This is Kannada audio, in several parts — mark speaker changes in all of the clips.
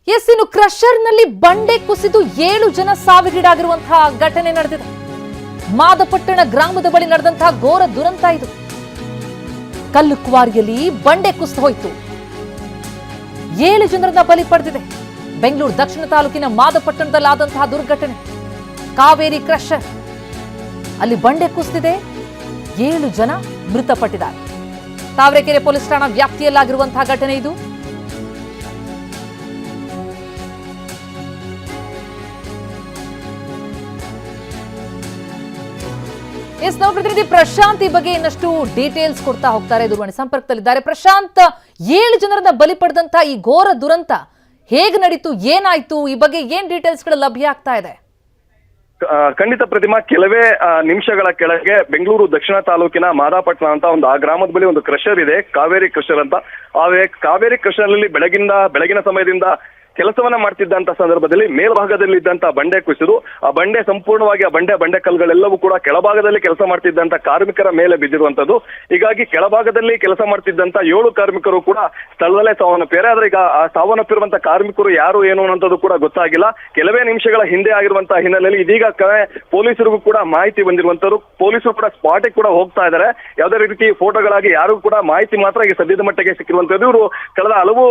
Speaker 1: ಎಸ್, ಇನ್ನು ಕ್ರಷರ್ನಲ್ಲಿ ಬಂಡೆ ಕುಸಿದು 7 ಜನ ಸಾವಿಗೀಡಾಗಿರುವಂತಹ ಘಟನೆ ನಡೆದಿದೆ. ಮಾದಪಟ್ಟಣ ಗ್ರಾಮದ ಬಳಿ ನಡೆದಂತಹ ಘೋರ ದುರಂತ ಇದು. ಕಲ್ಲು ಕ್ವಾರಿಯಲ್ಲಿ ಬಂಡೆ ಕುಸಿದು ಹೋಯಿತು. 7 ಜನರನ್ನ ಬಲಿ ಪಡೆದಿದೆ. ಬೆಂಗಳೂರು ದಕ್ಷಿಣ ತಾಲೂಕಿನ ಮಾದಪಟ್ಟಣದಲ್ಲಿ ಆದಂತಹ ದುರ್ಘಟನೆ. ಕಾವೇರಿ ಕ್ರಷರ್ ಅಲ್ಲಿ ಬಂಡೆ ಕುಸಿದಿದೆ. 7 ಜನ ಮೃತಪಟ್ಟಿದ್ದಾರೆ. ತಾವರೆಕೆರೆ ಪೊಲೀಸ್ ಠಾಣಾ ವ್ಯಾಪ್ತಿಯಲ್ಲಾಗಿರುವಂತಹ ಘಟನೆ ಇದು. ಎಸ್, ನಾವು ಪ್ರತಿನಿಧಿ ಪ್ರಶಾಂತ್ ಈ ಬಗ್ಗೆ ಇನ್ನಷ್ಟು ಡೀಟೇಲ್ಸ್ ಕೊಡ್ತಾ ಹೋಗ್ತಾರೆ. ದೂರವಾಣಿ ಸಂಪರ್ಕದಲ್ಲಿದ್ದಾರೆ. ಪ್ರಶಾಂತ್, 7 ಜನರನ್ನ ಬಲಿ ಪಡೆದಂತ ಈ ಘೋರ ದುರಂತ ಹೇಗೆ ನಡೀತು, ಏನಾಯ್ತು, ಈ ಬಗ್ಗೆ ಏನ್ ಡೀಟೇಲ್ಸ್ ಗಳು ಲಭ್ಯ ಆಗ್ತಾ ಇದೆ?
Speaker 2: ಖಂಡಿತ ಪ್ರತಿಮಾ, ಕೆಲವೇ ನಿಮಿಷಗಳ ಕೆಳಗೆ ಬೆಂಗಳೂರು ದಕ್ಷಿಣ ತಾಲೂಕಿನ ಮಾದಾಪಟ್ಟಣ ಅಂತ ಒಂದು ಆ ಗ್ರಾಮದ ಬಳಿ ಒಂದು ಕ್ರಷರ್ ಇದೆ, ಕಾವೇರಿ ಕ್ರಷರ್ ಅಂತ. ಆ ಕಾವೇರಿ ಕ್ರಷರ್ ನಲ್ಲಿ ಬೆಳಗಿನ ಸಮಯದಿಂದ ಕೆಲಸವನ್ನ ಮಾಡ್ತಿದ್ದಂತ ಸಂದರ್ಭದಲ್ಲಿ ಮೇಲ್ಭಾಗದಲ್ಲಿ ಇದ್ದಂತ ಬಂಡೆ ಕುಸಿದು ಆ ಬಂಡೆ ಸಂಪೂರ್ಣವಾಗಿ ಬಂಡೆ ಕಲ್ಲುಗಳೆಲ್ಲವೂ ಕೂಡ ಕೆಳಭಾಗದಲ್ಲಿ ಕೆಲಸ ಮಾಡ್ತಿದ್ದಂತ ಕಾರ್ಮಿಕರ ಮೇಲೆ ಬಿದ್ದಿರುವಂತದ್ದು. ಹೀಗಾಗಿ ಕೆಳಭಾಗದಲ್ಲಿ ಕೆಲಸ ಮಾಡ್ತಿದ್ದಂತ 7 ಕಾರ್ಮಿಕರು ಕೂಡ ಸ್ಥಳದಲ್ಲೇ ಸಾವನ್ನಪ್ಪಿದ್ದಾರೆ. ಆದ್ರೆ ಈಗ ಆ ಸಾವನ್ನಪ್ಪಿರುವಂತ ಕಾರ್ಮಿಕರು ಯಾರು ಏನು ಅನ್ನೋದು ಕೂಡ ಗೊತ್ತಾಗಿಲ್ಲ. ಕೆಲವೇ ನಿಮಿಷಗಳ ಹಿಂದೆ ಆಗಿರುವಂತಹ ಹಿನ್ನೆಲೆಯಲ್ಲಿ ಇದೀಗ ಪೊಲೀಸರಿಗೂ ಕೂಡ ಮಾಹಿತಿ ಬಂದಿರುವಂತರು. ಪೊಲೀಸರು ಕೂಡ ಸ್ಪಾಟಿಗೆ ಕೂಡ ಹೋಗ್ತಾ ಇದ್ದಾರೆ. ಯಾವುದೇ ರೀತಿ ಫೋಟೋಗಳಾಗಿ ಯಾರಿಗೂ ಕೂಡ ಮಾಹಿತಿ ಮಾತ್ರ ಈಗ ಸದ್ಯದ ಮಟ್ಟಿಗೆ ಸಿಕ್ಕಿರುವಂತದ್ದು. ಇವರು ಕಳೆದ ಹಲವು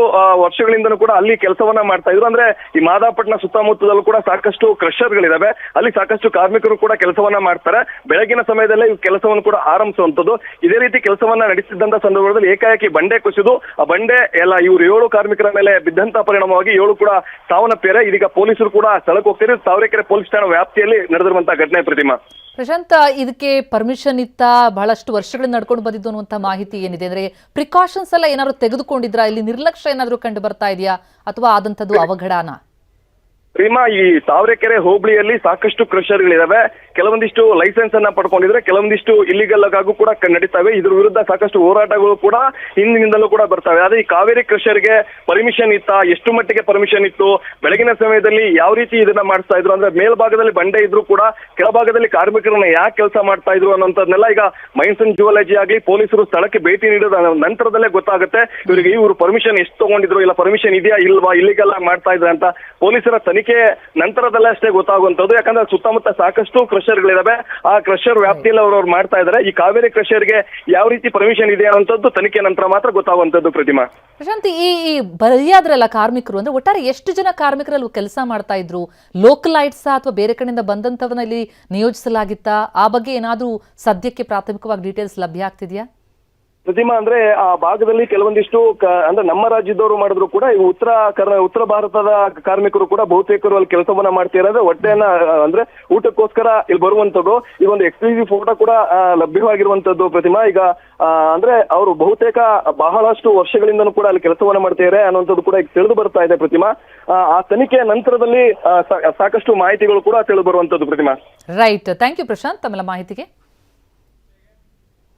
Speaker 2: ವರ್ಷಗಳಿಂದನೂ ಕೂಡ ಅಲ್ಲಿ ಕೆಲಸವನ್ನ ಮಾಡ್ತಾ ಇದ್ರು. ಅಂದ್ರೆ ಈ ಮಾದಾಪಟ್ಟಣ ಸುತ್ತಮುತ್ತದಲ್ಲೂ ಕೂಡ ಸಾಕಷ್ಟು ಕ್ರಷರ್ಗಳಿದಾವೆ. ಅಲ್ಲಿ ಸಾಕಷ್ಟು ಕಾರ್ಮಿಕರು ಕೂಡ ಕೆಲಸವನ್ನ ಮಾಡ್ತಾರೆ. ಬೆಳಗಿನ ಸಮಯದಲ್ಲೇ ಈ ಕೆಲಸವನ್ನು ಕೂಡ ಆರಂಭಿಸುವಂತದ್ದು. ಇದೇ ರೀತಿ ಕೆಲಸವನ್ನ ನಡೆಸಿದ್ದಂತ ಸಂದರ್ಭದಲ್ಲಿ ಏಕಾಏಕಿ ಬಂಡೆ ಕುಸಿದು ಆ ಬಂಡೆ ಎಲ್ಲ ಇವರು 7 ಕಾರ್ಮಿಕರ ಮೇಲೆ ಬಿದ್ದಂತ ಪರಿಣಾಮವಾಗಿ 7 ಕೂಡ ಸಾವನ್ನಪ್ಪಿದ್ದಾರೆ. ಇದೀಗ ಪೊಲೀಸರು ಕೂಡ ಸ್ಥಳಕ್ಕೆ ಹೋಗ್ತಾರೆ. ತಾವರೆಕೆರೆ ಪೊಲೀಸ್ ಠಾಣಾ ವ್ಯಾಪ್ತಿಯಲ್ಲಿ ನಡೆದಿರುವಂತಹ ಘಟನೆ ಪ್ರತಿಮಾ.
Speaker 1: ಪ್ರಶಾಂತ್, ಇದಕ್ಕೆ ಪರ್ಮಿಷನ್ ಇತ್ತ, ಬಹಳಷ್ಟು ವರ್ಷಗಳಿಂದ ನಡ್ಕೊಂಡು ಬಂದಿದ್ದು ಅನ್ನುವಂಥ ಮಾಹಿತಿ ಏನಿದೆ? ಅಂದ್ರೆ ಪ್ರಿಕಾಷನ್ಸ್ ಎಲ್ಲ ಏನಾದ್ರು ತೆಗೆದುಕೊಂಡಿದ್ರಾ? ಇಲ್ಲಿ ನಿರ್ಲಕ್ಷ್ಯ ಏನಾದ್ರು ಕಂಡು ಬರ್ತಾ ಇದೆಯಾ, ಅಥವಾ ಆದಂತದ್ದು ಅವಘಡನ?
Speaker 2: ಪ್ರೀಮಾ, ಈ ತಾವರೆಕೆರೆ ಹೋಬಳಿಯಲ್ಲಿ ಸಾಕಷ್ಟು ಕ್ರಷರ್ಗಳಿದಾವೆ. ಕೆಲವೊಂದಿಷ್ಟು ಲೈಸೆನ್ಸ್ ಅನ್ನ ಪಡ್ಕೊಂಡಿದ್ರೆ, ಕೆಲವೊಂದಿಷ್ಟು ಇಲ್ಲಿಗಲ್ ಆಗೂ ಕೂಡ ನಡೀತವೆ. ಇದ್ರ ವಿರುದ್ಧ ಸಾಕಷ್ಟು ಹೋರಾಟಗಳು ಕೂಡ ಹಿಂದಿನಿಂದಲೂ ಕೂಡ ಬರ್ತವೆ. ಆದ್ರೆ ಈ ಕಾವೇರಿ ಕ್ರಷರ್ಗೆ ಪರ್ಮಿಷನ್ ಇತ್ತಾ, ಎಷ್ಟು ಮಟ್ಟಿಗೆ ಪರ್ಮಿಷನ್ ಇತ್ತು, ಬೆಳಗಿನ ಸಮಯದಲ್ಲಿ ಯಾವ ರೀತಿ ಇದನ್ನ ಮಾಡ್ತಾ ಇದ್ರು, ಅಂದ್ರೆ ಮೇಲ್ಭಾಗದಲ್ಲಿ ಬಂಡೆ ಇದ್ರು ಕೂಡ ಕೆಳಭಾಗದಲ್ಲಿ ಕಾರ್ಮಿಕರನ್ನ ಯಾಕೆ ಕೆಲಸ ಮಾಡ್ತಾ ಇದ್ರು ಅನ್ನೋಂಥದ್ನೆಲ್ಲ ಈಗ ಮೈನ್ಸ್ ಅಂಡ್ ಜಿಯಾಲಜಿ ಆಗಲಿ ಪೊಲೀಸರು ಸ್ಥಳಕ್ಕೆ ಭೇಟಿ ನೀಡೋದ ನಂತರದಲ್ಲೇ ಗೊತ್ತಾಗುತ್ತೆ. ಇವರು ಪರ್ಮಿಷನ್ ಎಷ್ಟು ತಗೊಂಡಿದ್ರು, ಇಲ್ಲ ಪರ್ಮಿಷನ್ ಇದೆಯಾ ಇಲ್ವಾ, ಇಲ್ಲಿಗೆಲ್ಲ ಮಾಡ್ತಾ ಇದ್ರೆ ಅಂತ ಪೊಲೀಸರ ತನಿಖೆ ನಂತರದಲ್ಲೇ ಅಷ್ಟೇ ಗೊತ್ತಾಗುವಂತದ್ದು. ಯಾಕಂದ್ರೆ ಸುತ್ತಮುತ್ತ ಸಾಕಷ್ಟು ಕ್ರಷರ್ಗಳಿದಾವೆ. ಆ ಕ್ರಷರ್ ವ್ಯಾಪ್ತಿಯಲ್ಲಿ ಅವ್ರು ಮಾಡ್ತಾ ಇದ್ದಾರೆ. ಈ ಕಾವೇರಿ ಕ್ರಷರ್ಗೆ ಯಾವ ರೀತಿ ಪರ್ಮಿಷನ್ ಇದೆ ಅನ್ನೋಂಥದ್ದು ತನಿಖೆ ನಂತರ ಮಾತ್ರ ಗೊತ್ತಾಗುವಂತದ್ದು. ಪ್ರತಿಮಾ,
Speaker 1: ಪ್ರಶಾಂತ್, ಈ ಬಲಿಯಾದ್ರಲ್ಲ ಕಾರ್ಮಿಕರು, ಅಂದ್ರೆ ಒಟ್ಟಾರೆ ಎಷ್ಟು ಜನ ಕಾರ್ಮಿಕರಲ್ಲಿ ಕೆಲಸ ಮಾಡ್ತಾ ಇದ್ರು? ಲೋಕಲೈಟ್ಸ್ ಅಥವಾ ಬೇರೆ ಕಡೆಯಿಂದ ಬಂದಂತವನ್ನ ಇಲ್ಲಿ ನಿಯೋಜಿಸಲಾಗಿತ್ತಾ? ಆ ಬಗ್ಗೆ ಏನಾದ್ರೂ ಸದ್ಯಕ್ಕೆ ಪ್ರಾಥಮಿಕವಾಗಿ ಡೀಟೇಲ್ಸ್ ಲಭ್ಯ ಆಗ್ತಿದ್ಯಾ?
Speaker 2: ಪ್ರತಿಮಾ, ಅಂದ್ರೆ ಆ ಭಾಗದಲ್ಲಿ ಕೆಲವೊಂದಿಷ್ಟು ಅಂದ್ರೆ ನಮ್ಮ ರಾಜ್ಯದವರು ಮಾಡಿದ್ರು ಕೂಡ ಈ ಉತ್ತರ ಭಾರತದ ಕಾರ್ಮಿಕರು ಕೂಡ ಬಹುತೇಕರು ಅಲ್ಲಿ ಕೆಲಸವನ್ನ ಮಾಡ್ತಿರೋದ್ರೆ ಹೊಟ್ಟೆಯನ್ನ ಅಂದ್ರೆ ಊಟಕ್ಕೋಸ್ಕರ ಇಲ್ಲಿ ಬರುವಂತದ್ದು. ಈ ಒಂದು ಎಕ್ಸ್ಕ್ಲೂಸಿವ್ ಫೋಟೋ ಕೂಡ ಲಭ್ಯವಾಗಿರುವಂತದ್ದು. ಪ್ರತಿಮಾ, ಈಗ ಅಂದ್ರೆ ಅವರು ಬಹುತೇಕ ಬಹಳಷ್ಟು ವರ್ಷಗಳಿಂದನೂ ಕೂಡ ಅಲ್ಲಿ ಕೆಲಸವನ್ನ ಮಾಡ್ತಿದ್ದಾರೆ ಅನ್ನುವಂಥದ್ದು ಕೂಡ ಈಗ ತಿಳಿದು ಬರ್ತಾ ಇದೆ. ಪ್ರತಿಮಾ, ಆ ತನಿಖೆಯ ನಂತರದಲ್ಲಿ ಸಾಕಷ್ಟು ಮಾಹಿತಿಗಳು ಕೂಡ ತಿಳಿದು ಬರುವಂತದ್ದು. ಪ್ರತಿಮಾ,
Speaker 1: ರೈಟ್. ಥ್ಯಾಂಕ್ ಯು ಪ್ರಶಾಂತ್ ತಮ್ಮ ಮಾಹಿತಿಗೆ.